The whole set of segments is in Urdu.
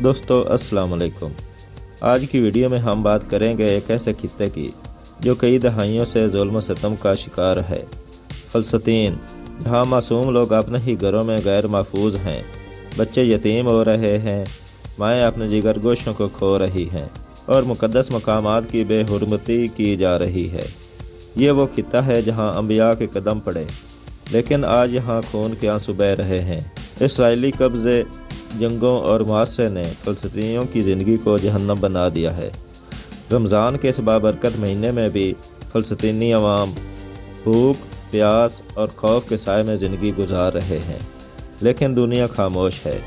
دوستو السلام علیکم۔ آج کی ویڈیو میں ہم بات کریں گے ایک ایسے خطے کی جو کئی دہائیوں سے ظلم و ستم کا شکار ہے، فلسطین، جہاں معصوم لوگ اپنے ہی گھروں میں غیر محفوظ ہیں، بچے یتیم ہو رہے ہیں، مائیں اپنے جگر گوشوں کو کھو رہی ہیں اور مقدس مقامات کی بے حرمتی کی جا رہی ہے۔ یہ وہ خطہ ہے جہاں انبیاء کے قدم پڑے، لیکن آج یہاں خون کے آنسو بہہ رہے ہیں۔ اسرائیلی قبضے، جنگوں اور معاشرے نے فلسطینیوں کی زندگی کو جہنم بنا دیا ہے۔ رمضان کے اس بابرکت مہینے میں بھی فلسطینی عوام بھوک، پیاس اور خوف کے سائے میں زندگی گزار رہے ہیں، لیکن دنیا خاموش ہے۔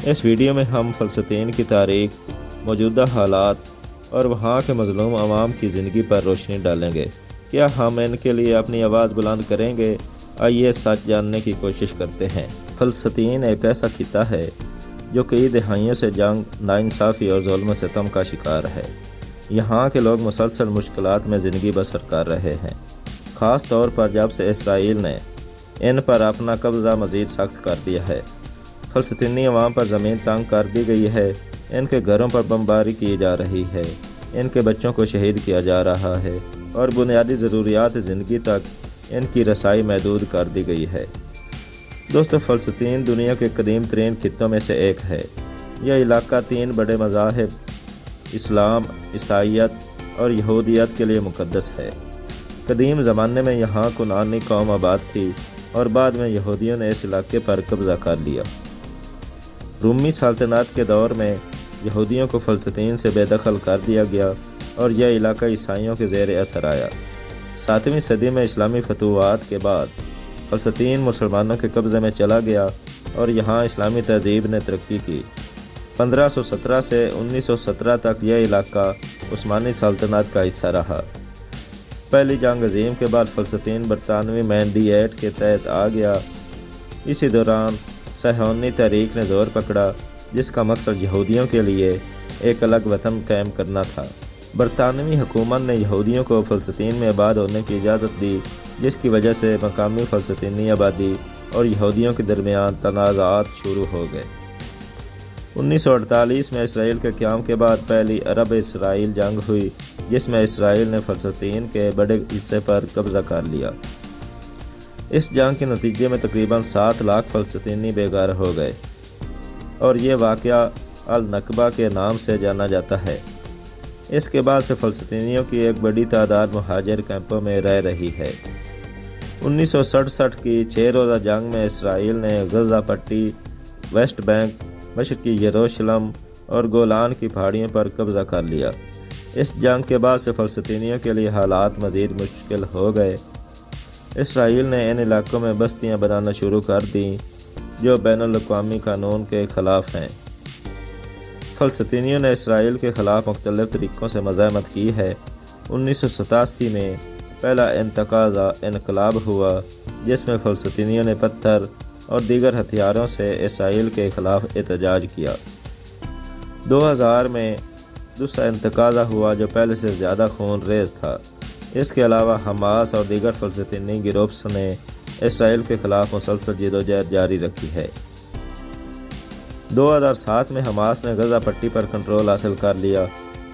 اس ویڈیو میں ہم فلسطین کی تاریخ، موجودہ حالات اور وہاں کے مظلوم عوام کی زندگی پر روشنی ڈالیں گے۔ کیا ہم ان کے لیے اپنی آواز بلند کریں گے؟ آئیے سچ جاننے کی کوشش کرتے ہیں۔ فلسطین ایک ایسا خطہ ہے جو کئی دہائیوں سے جنگ، ناانصافی اور ظلم و ستم کا شکار ہے۔ یہاں کے لوگ مسلسل مشکلات میں زندگی بسر کر رہے ہیں، خاص طور پر جب سے اسرائیل نے ان پر اپنا قبضہ مزید سخت کر دیا ہے۔ فلسطینی عوام پر زمین تنگ کر دی گئی ہے، ان کے گھروں پر بمباری کی جا رہی ہے، ان کے بچوں کو شہید کیا جا رہا ہے اور بنیادی ضروریات زندگی تک ان کی رسائی محدود کر دی گئی ہے۔ دوستو، فلسطین دنیا کے قدیم ترین خطوں میں سے ایک ہے۔ یہ علاقہ 3 بڑے مذاہب، اسلام، عیسائیت اور یہودیت کے لیے مقدس ہے۔ قدیم زمانے میں یہاں کنعانی قوم آباد تھی اور بعد میں یہودیوں نے اس علاقے پر قبضہ کر لیا۔ رومی سلطنت کے دور میں یہودیوں کو فلسطین سے بے دخل کر دیا گیا اور یہ علاقہ عیسائیوں کے زیر اثر آیا۔ 7ویں صدی میں اسلامی فتوحات کے بعد فلسطین مسلمانوں کے قبضے میں چلا گیا اور یہاں اسلامی تہذیب نے ترقی کی۔ 1517 سے 1917 تک یہ علاقہ عثمانی سلطنت کا حصہ رہا۔ پہلی جنگ عظیم کے بعد فلسطین برطانوی مینڈیٹ کے تحت آ گیا۔ اسی دوران صہیونی تحریک نے زور پکڑا، جس کا مقصد یہودیوں کے لیے ایک الگ وطن قائم کرنا تھا۔ برطانوی حکومت نے یہودیوں کو فلسطین میں آباد ہونے کی اجازت دی، جس کی وجہ سے مقامی فلسطینی آبادی اور یہودیوں کے درمیان تنازعات شروع ہو گئے۔ 1948 میں اسرائیل کے قیام کے بعد پہلی عرب اسرائیل جنگ ہوئی، جس میں اسرائیل نے فلسطین کے بڑے حصے پر قبضہ کر لیا۔ اس جنگ کے نتیجے میں تقریباً 7 لاکھ فلسطینی بے گھر ہو گئے اور یہ واقعہ النکبہ کے نام سے جانا جاتا ہے۔ اس کے بعد سے فلسطینیوں کی ایک بڑی تعداد مہاجر کیمپوں میں رہ رہی ہے۔ 1967 کی 6 روزہ جنگ میں اسرائیل نے غزہ پٹی، ویسٹ بینک، مشرقی یروشلم اور گولان کی پہاڑیوں پر قبضہ کر لیا۔ اس جنگ کے بعد سے فلسطینیوں کے لیے حالات مزید مشکل ہو گئے۔ اسرائیل نے ان علاقوں میں بستیاں بنانا شروع کر دیں جو بین الاقوامی قانون کے خلاف ہیں۔ فلسطینیوں نے اسرائیل کے خلاف مختلف طریقوں سے مزاحمت کی ہے۔ 1987 میں پہلا انتقاضہ انقلاب ہوا، جس میں فلسطینیوں نے پتھر اور دیگر ہتھیاروں سے اسرائیل کے خلاف احتجاج کیا۔ 2000 میں دوسرا انتقاضہ ہوا جو پہلے سے زیادہ خون ریز تھا۔ اس کے علاوہ حماس اور دیگر فلسطینی گروپس نے اسرائیل کے خلاف مسلسل جدوجہد جاری رکھی ہے۔ 2007 میں حماس نے غزہ پٹی پر کنٹرول حاصل کر لیا،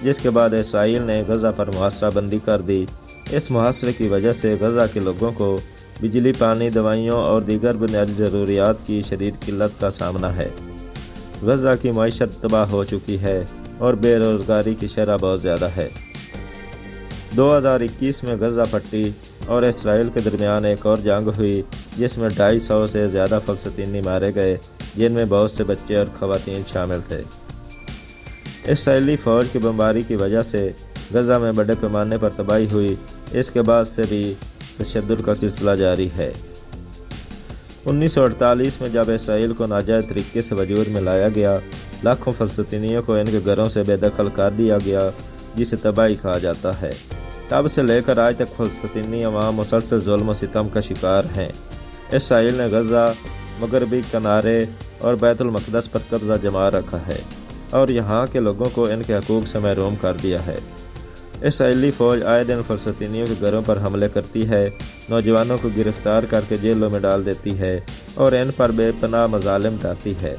جس کے بعد اسرائیل نے غزہ پر محاصرہ بندی کر دی۔ اس محاصرے کی وجہ سے غزہ کے لوگوں کو بجلی، پانی، دوائیوں اور دیگر بنیادی ضروریات کی شدید قلت کا سامنا ہے۔ غزہ کی معیشت تباہ ہو چکی ہے اور بے روزگاری کی شرح بہت زیادہ ہے۔ 2021 میں غزہ پٹی اور اسرائیل کے درمیان ایک اور جنگ ہوئی، جس میں 250 سے زیادہ فلسطینی مارے گئے، جن میں بہت سے بچے اور خواتین شامل تھے۔ اسرائیلی فوج کی بمباری کی وجہ سے غزہ میں بڑے پیمانے پر تباہی ہوئی۔ اس کے بعد سے بھی تشدد کا سلسلہ جاری ہے۔ 1948 میں جب اسرائیل کو ناجائز طریقے سے وجود میں لایا گیا، لاکھوں فلسطینیوں کو ان کے گھروں سے بے دخل کر دیا گیا، جسے تباہی کہا جاتا ہے۔ تب سے لے کر آج تک فلسطینی عوام مسلسل ظلم و ستم کا شکار ہیں۔ اسرائیل نے غزہ، مغربی کنارے اور بیت المقدس پر قبضہ جما رکھا ہے اور یہاں کے لوگوں کو ان کے حقوق سے محروم کر دیا ہے۔ اسرائیلی فوج آئے دن فلسطینیوں کے گھروں پر حملے کرتی ہے، نوجوانوں کو گرفتار کر کے جیلوں میں ڈال دیتی ہے اور ان پر بے پناہ مظالم ڈھاتی ہے۔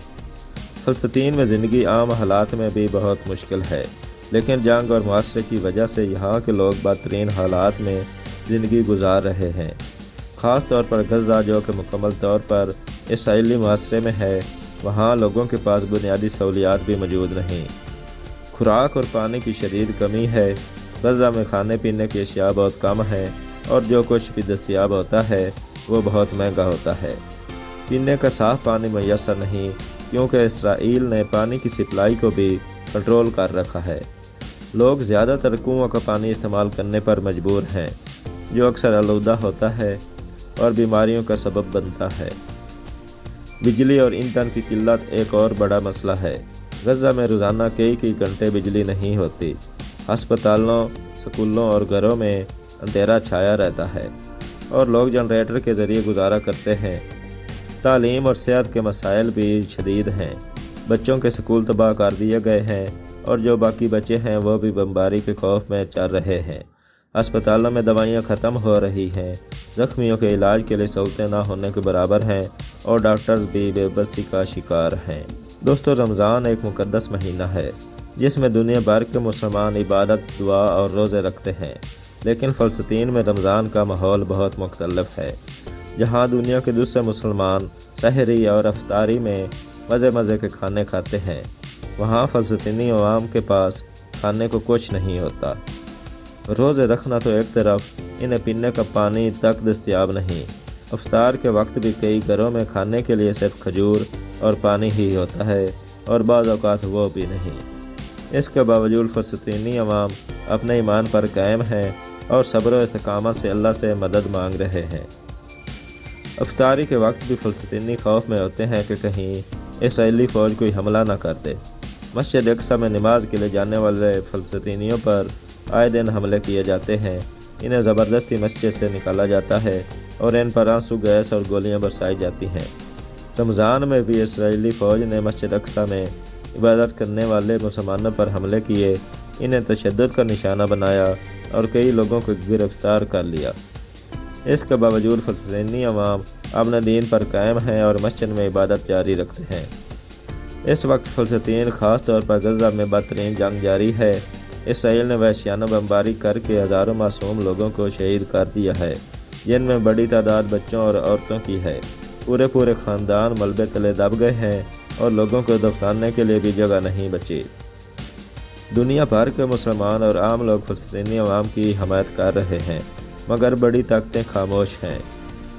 فلسطین میں زندگی عام حالات میں بھی بہت مشکل ہے، لیکن جنگ اور معاشرے کی وجہ سے یہاں کے لوگ بدترین حالات میں زندگی گزار رہے ہیں۔ خاص طور پر غزہ، جو کہ مکمل طور پر اسرائیلی معاشرے میں ہے، وہاں لوگوں کے پاس بنیادی سہولیات بھی موجود نہیں۔ خوراک اور پانی کی شدید کمی ہے۔ غزہ میں کھانے پینے کی اشیاء بہت کم ہیں اور جو کچھ بھی دستیاب ہوتا ہے وہ بہت مہنگا ہوتا ہے۔ پینے کا صاف پانی میسر نہیں، کیونکہ اسرائیل نے پانی کی سپلائی کو بھی کنٹرول کر رکھا ہے۔ لوگ زیادہ تر کنووں کا پانی استعمال کرنے پر مجبور ہیں، جو اکثر آلودہ ہوتا ہے اور بیماریوں کا سبب بنتا ہے۔ بجلی اور ایندھن کی قلت ایک اور بڑا مسئلہ ہے۔ غزہ میں روزانہ کئی گھنٹے بجلی نہیں ہوتی۔ ہسپتالوں، سکولوں اور گھروں میں اندھیرا چھایا رہتا ہے اور لوگ جنریٹر کے ذریعے گزارا کرتے ہیں۔ تعلیم اور صحت کے مسائل بھی شدید ہیں۔ بچوں کے سکول تباہ کر دیے گئے ہیں اور جو باقی بچے ہیں وہ بھی بمباری کے خوف میں چل رہے ہیں۔ ہسپتالوں میں دوائیاں ختم ہو رہی ہیں، زخمیوں کے علاج کے لیے سہولتیں نہ ہونے کے برابر ہیں اور ڈاکٹرز بھی بے بسی کا شکار ہیں۔ دوستو، رمضان ایک مقدس مہینہ ہے جس میں دنیا بھر کے مسلمان عبادت، دعا اور روزے رکھتے ہیں، لیکن فلسطین میں رمضان کا ماحول بہت مختلف ہے۔ جہاں دنیا کے دوسرے مسلمان سحری اور افطاری میں مزے کے کھانے کھاتے ہیں، وہاں فلسطینی عوام کے پاس کھانے کو کچھ نہیں ہوتا۔ روزے رکھنا تو ایک طرف، انہیں پینے کا پانی تک دستیاب نہیں۔ افطار کے وقت بھی کئی گھروں میں کھانے کے لیے صرف کھجور اور پانی ہی ہوتا ہے اور بعض اوقات وہ بھی نہیں۔ اس کے باوجود فلسطینی عوام اپنے ایمان پر قائم ہیں اور صبر و استقامت سے اللہ سے مدد مانگ رہے ہیں۔ افطاری کے وقت بھی فلسطینی خوف میں ہوتے ہیں کہ کہیں اسرائیلی فوج کوئی حملہ نہ کر دے۔ مسجد اقصی میں نماز کے لیے جانے والے فلسطینیوں پر آئے دن حملے کیے جاتے ہیں۔ انہیں زبردستی مسجد سے نکالا جاتا ہے اور ان پر آنسو گیس اور گولیاں برسائی جاتی ہیں۔ رمضان میں بھی اسرائیلی فوج نے مسجد اقصی میں عبادت کرنے والے مسلمانوں پر حملے کیے، انہیں تشدد کا نشانہ بنایا اور کئی لوگوں کو گرفتار کر لیا۔ اس کے باوجود فلسطینی عوام اپنے دین پر قائم ہیں اور مسجد میں عبادت جاری رکھتے ہیں۔ اس وقت فلسطین، خاص طور پر غزہ میں بدترین جنگ جاری ہے۔ اسرائیل نے وحشیانہ بمباری کر کے ہزاروں معصوم لوگوں کو شہید کر دیا ہے، جن میں بڑی تعداد بچوں اور عورتوں کی ہے۔ پورے خاندان ملبے تلے دب گئے ہیں اور لوگوں کو دفنانے کے لیے بھی جگہ نہیں بچی۔ دنیا بھر کے مسلمان اور عام لوگ فلسطینی عوام کی حمایت کر رہے ہیں، مگر بڑی طاقتیں خاموش ہیں۔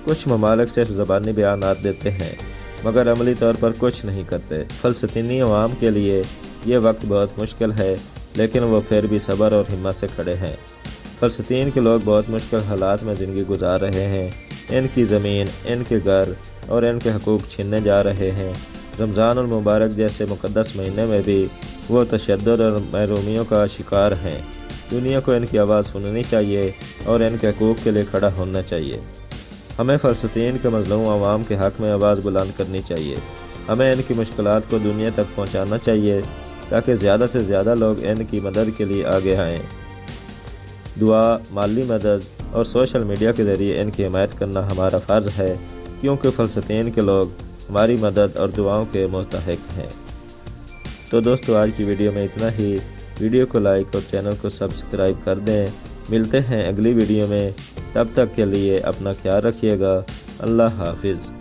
کچھ ممالک صرف زبانی بیانات دیتے ہیں مگر عملی طور پر کچھ نہیں کرتے۔ فلسطینی عوام کے لیے یہ وقت بہت مشکل ہے، لیکن وہ پھر بھی صبر اور ہمت سے کھڑے ہیں۔ فلسطین کے لوگ بہت مشکل حالات میں زندگی گزار رہے ہیں۔ ان کی زمین، ان کے گھر اور ان کے حقوق چھیننے جا رہے ہیں۔ رمضان المبارک جیسے مقدس مہینے میں بھی وہ تشدد اور محرومیوں کا شکار ہیں۔ دنیا کو ان کی آواز سننی چاہیے اور ان کے حقوق کے لیے کھڑا ہونا چاہیے۔ ہمیں فلسطین کے مظلوم عوام کے حق میں آواز بلند کرنی چاہیے۔ ہمیں ان کی مشکلات کو دنیا تک پہنچانا چاہیے تاکہ زیادہ سے زیادہ لوگ ان کی مدد کے لیے آگے آئیں۔ دعا، مالی مدد اور سوشل میڈیا کے ذریعے ان کی حمایت کرنا ہمارا فرض ہے، کیونکہ فلسطین کے لوگ ہماری مدد اور دعاؤں کے مستحق ہیں۔ تو دوستو، آج کی ویڈیو میں اتنا ہی۔ ویڈیو کو لائک اور چینل کو سبسکرائب کر دیں۔ ملتے ہیں اگلی ویڈیو میں، تب تک کے لیے اپنا خیال رکھیے گا۔ اللہ حافظ۔